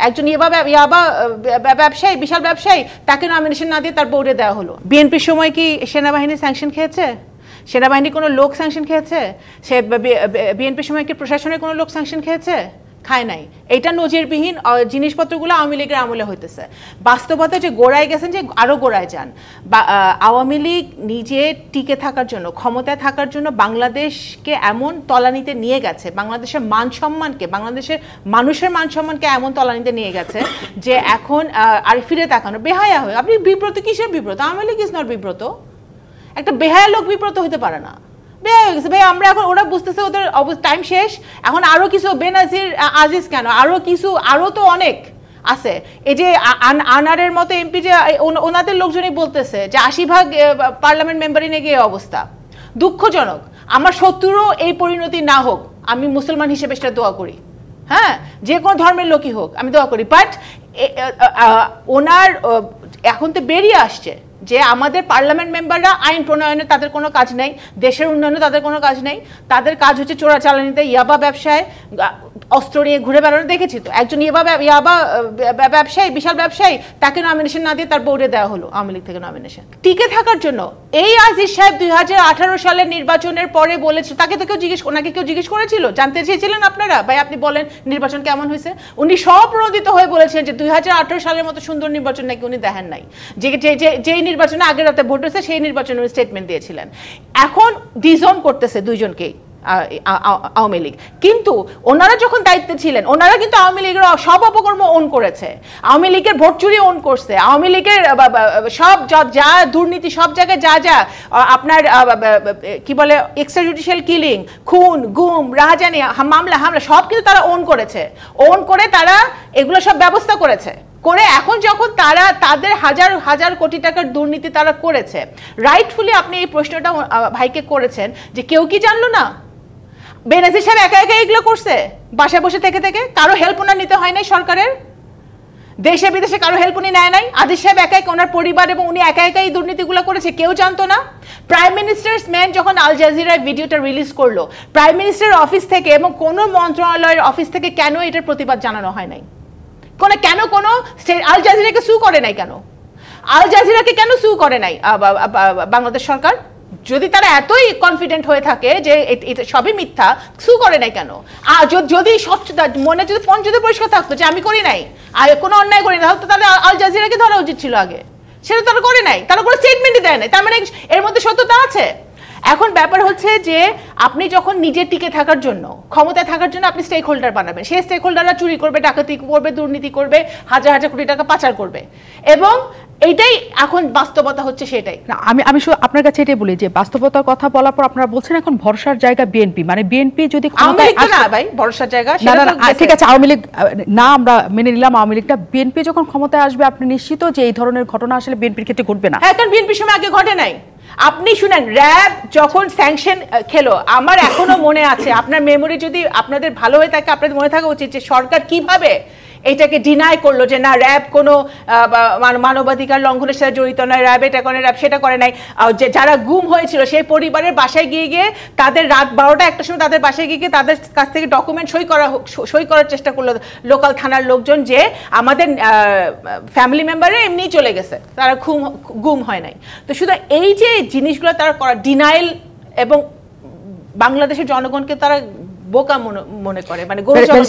একজন ইয়াবা ব্যবসায়ী, বিশাল ব্যবসায়ী, তাকে নমিনেশন না দিয়ে তার বোর্ডে দেওয়া হলো। বিএনপির সময় কি সেনাবাহিনী স্যাংশন খেয়েছে? সেনাবাহিনী কোনো লোক স্যাংশন খেয়েছে? সে বিএনপির সময় কি প্রশাসনের কোনো লোক স্যাংশন খেয়েছে? খায় নাই। এটা নজিরবিহীন জিনিসপত্রগুলো আওয়ামী লীগের আমলে হইতেছে। বাস্তবতা যে গোড়ায় গেছেন, যে আরও গোড়ায় যান। আওয়ামী লীগ নিজে টিকে থাকার জন্য, ক্ষমতায় থাকার জন্য বাংলাদেশকে এমন তলানিতে নিয়ে গেছে, বাংলাদেশের মান সম্মানকে, বাংলাদেশের মানুষের মান সম্মানকে এমন তলানিতে নিয়ে গেছে যে এখন আর ফিরে তাকানো বেহায়া হয়ে। আপনি বিব্রত কিসের বিব্রত? আওয়ামী লীগ ইজ নট বিব্রত। একটা বেহায়া লোক বিব্রত হতে পারে না। ভাই আমরা এখন, ওরা বুঝতেছে ওদের টাইম শেষ, এখন আরো কিছু বেনাজির আজিজ কেন, আরো কিছু, আরো তো অনেক আছে। এই যে আনারের মতো এমপি, যে ওনাদের লোকজনই বলতেছে যে 80% পার্লামেন্ট মেম্বারই নাকি এই অবস্থা। দুঃখজনক। আমার শত্রুরও এই পরিণতি না হোক, আমি মুসলমান হিসেবে সেটা দোয়া করি। হ্যাঁ, যে কোনো ধর্মের লোকই হোক আমি দোয়া করি। বাট ওনার এখন তো বেরিয়ে আসছে যে আমাদের পার্লামেন্ট মেম্বাররা আইন প্রণয়নে তাদের কোনো কাজ নেই, দেশের উন্নয়নে তাদের কোনো কাজ নেই, তাদের কাজ হচ্ছে চোরাচালানিতে, ইয়াবা ব্যবসায়, অস্ত্র নিয়ে ঘুরে বেড়ানো। দেখেছি তো, একজন ইয়াবা ব্যবসায়ী, বিশাল ব্যবসায়ী, তাকে নমিনেশন না দিয়ে তার বোর্ডে দেওয়া হলো আওয়ামী লীগ থেকে নমিনেশন। টিকে থাকার জন্য এই আজিজ সাহেব 2018 সালের নির্বাচনের পরে বলেছে, তাকে তো ওনাকে কেউ জিজ্ঞেস করেছিল? জানতে চেয়েছিলেন আপনারা, ভাই আপনি বলেন নির্বাচন কেমন হয়েছে? উনি স্বপ্রণোদিত হয়ে বলেছেন যে 2018 সালের মতো সুন্দর নির্বাচন নাকি উনি দেখেন নাই। যেই নির্বাচনে আগের রাতে ভোট হয়েছে সেই নির্বাচনে স্টেটমেন্ট দিয়েছিলেন। এখন ডিজোন করতেছে দুইজনকেই আওয়ামী লীগ। কিন্তু ওনারা যখন দায়িত্বে ছিলেন, ওনারা কিন্তু আওয়ামী লীগের সব অপকর্ম ওন করেছে। আওয়ামী লীগের ভোট চুরি ওন করছে, আওয়ামী লীগের সব যা দুর্নীতি, সব জায়গায় যা আপনার কি বলে এক্সট্রা জুডিশিয়াল কিলিং, খুন, গুম, রাহাজানি, মামলা, হামলা সব কিন্তু তারা ওন করেছে। ওন করে তারা এগুলো সব ব্যবস্থা করেছে। করে এখন যখন তারা তাদের হাজার হাজার কোটি টাকার দুর্নীতি তারা করেছে, রাইটফুলি আপনি এই প্রশ্নটা ভাইকে করেছেন যে কেউ কি জানলো না? বেনাজির সাহেব একা একা এগুলো করছে বাসায় বসে থেকে থেকে? কারো হেল্প ওনার নিতে হয় নাই সরকারের? দেশে বিদেশে কারো হেল্প উনি নেয় নাই? আজিজ সাহেব একা একা, ওনার পরিবার এবং উনি একা একা এই দুর্নীতিগুলো করেছে, কেউ জানতো না? প্রাইম মিনিস্টার্স ম্যান যখন আল জাজিরায় ভিডিওটা রিলিজ করলো, প্রাইম মিনিস্টারের অফিস থেকে এবং কোনো মন্ত্রণালয়ের অফিস থেকে কেন এটার প্রতিবাদ জানানো হয় নাই? কেন কোনো আল জাজিরাকে সু করে নাই? কেন আল জাজিরাকে কেন সু করে নাই বাংলাদেশ সরকার? যদি তারা এতই কনফিডেন্ট হয়ে থাকে যে এটা সবই মিথ্যা, সু করে নাই কেন? যদি সব মনে যদি যদি পরিষ্কার থাকতো যে আমি করি নাই, আর কোনো অন্যায় করি না, তাহলে আল জাজিরাকে ধরা উচিত ছিল আগে। সেটা তারা করে নাই, তারা কোনো স্টেটমেন্টই দেয় নাই। তার মানে এর মধ্যে সত্যতা আছে। এখন ব্যাপার হচ্ছে যে আপনি যখন নিজে টিকে থাকার জন্য, ক্ষমতায় থাকার জন্য আপনি স্টেক হোল্ডার বানাবেন, সেই স্টেক হোল্ডাররা চুরি করবে, ডাকাতি করবে, দুর্নীতি করবে, হাজার হাজার কোটি টাকা পাচার করবে। এবং এইটাই এখন বাস্তবতা হচ্ছে। সেটাই না, আমি আপনার কাছে এটাই বলি যে বাস্তবতার কথা বলার পর আপনারা বলছেন এখন ভরসার জায়গা বিএনপি, মানে বিএনপি যদি না ভাই ভরসার জায়গা ঠিক আছে, আওয়ামী লীগ না, আমরা মেনে নিলাম আওয়ামী লীগটা, বিএনপি যখন ক্ষমতায় আসবে আপনি নিশ্চিত যে এই ধরনের ঘটনা আসলে বিএনপির ক্ষেত্রে ঘটবে না? হ্যাঁ, কারণ বিএনপির সময় আগে ঘটে নাই। আপনি শুনেন, র্যাব যখন স্যাংশন খেলো, আমার এখনো মনে আছে, আপনার মেমোরি যদি আপনাদের ভালো হয়ে থাকে আপনাদের মনে থাকা উচিত যে সরকার কিভাবে এটাকে ডিনাই করলো যে না র্যাব কোনো মানবাধিকার লঙ্ঘনের সাথে জড়িত নয়, র্যাব এটা করে, র্যাব সেটা করে নাই। যারা গুম হয়েছিল সেই পরিবারের বাসায় গিয়ে তাদের রাত 12টা 1টার সময় তাদের বাসায় গিয়ে তাদের কাছ থেকে ডকুমেন্ট সই করার চেষ্টা করলো লোকাল থানার লোকজন যে আমাদের ফ্যামিলি মেম্বারে এমনিই চলে গেছে, তারা গুম হয় নাই। তো শুধু এই যে জিনিসগুলো তারা করা ডিনাইল, এবং বাংলাদেশের জনগণকে তারা বোকা মনে করে, মানে গরু